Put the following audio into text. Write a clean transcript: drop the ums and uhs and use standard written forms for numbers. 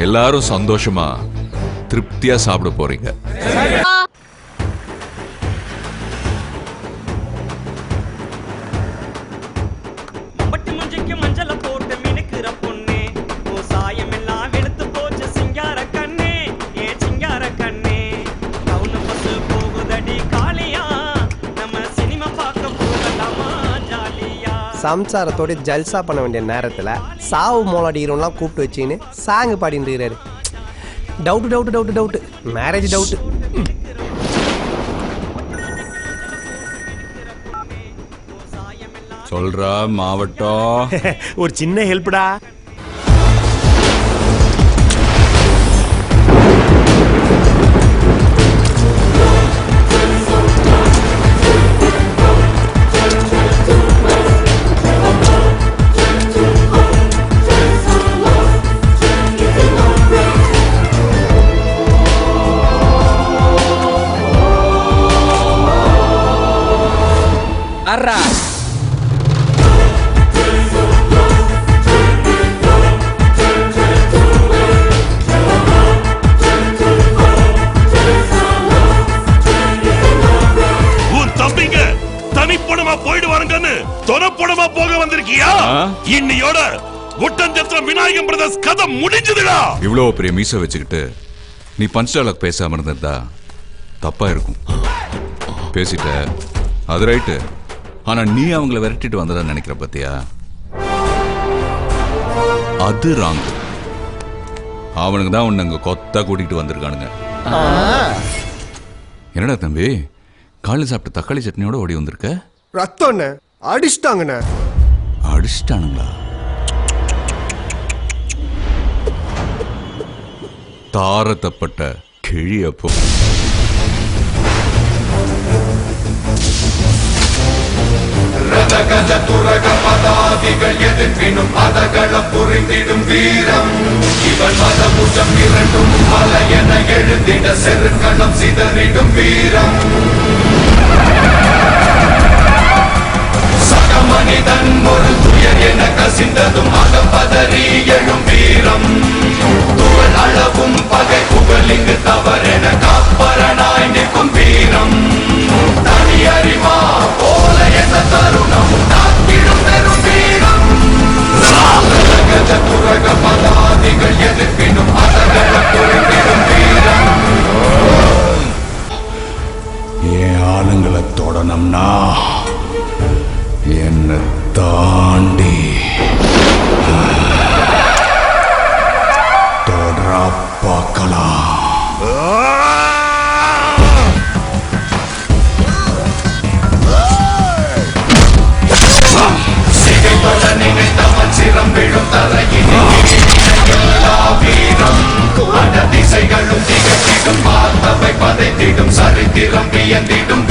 எல்லாரும் சந்தோஷமா திருப்தியா சாப்பிட போறீங்க. சம்சாரத்தோட ஜல்சா பண்ண வேண்டிய நேரத்தில் சாவு மோளாடிக்கிறோம்லாம் கூப்பிட்டு வச்சுன்னு சாங்கு பாடிட்டு இருக்கிறாரு. Doubt marriage doubt. சொல்றா மாவட்டம். ஒரு சின்ன ஹெல்ப்டா. இவ்வளவு பெரிய மீச வச்சுக்கிட்டு நீ பஞ்ச் டைலாக் பேசாம இருந்திருந்தா தப்பா இருக்கும். பேசிட்ட, அது ரைட்டு. ஆனா நீ அவங்கள விரட்டிட்டு வந்ததா நினைக்கிற பத்தியா, அது ராங். அவனுக்கு தான் உன்னை அங்க கொத்தா கூட்டிட்டு வந்திருக்கானுங்க. என்னடா தம்பி, காலையில் சாப்பிட்ட தக்காளி சட்னியோட ஓடி வந்திருக்க? ரத்தம் அடிச்சிட்டாங்கண்ணே. அடிச்சிட்டானுங்களா? தாரத்தப்பட்ட கிழியப்போ ரதகத துரக பதாதிகள் எதிர்ப்பினும் அதகளம் புரிந்திடும் வீரம். இவன் மதமுஜம் இரண்டும் மல என எழுதிட செருக்களம் சிதறிடும் வீரம். சக மனிதன் ஒரு துயர் என கசிந்ததும் அகப்பதறி எழும் வீரம். துகள் அளவும் பகை புகழிங்கு தவறென காப்பரனாய் நிற்கும் வீரம். தனி அறிவா போல என்ற தருணம் தாக்கிடும் பெரும் வீரம். கஜ துரக பதாதிகள் எதிர்ப்பினும் அதகள புரிந்திடும் வீரம். என் ஆளுங்களை தொடணும்னா என்ன தாண்டி தொடரா பார்க்கலாம். சிகைப்பட நினைத்தவன் சிரம் விழும் தரையினில் எல்லா வீரம். அட திசைகளும் திகழ்த்திடும் பார்த்தவை பதைத்திடும் சரித்திரம் வியந்திடும்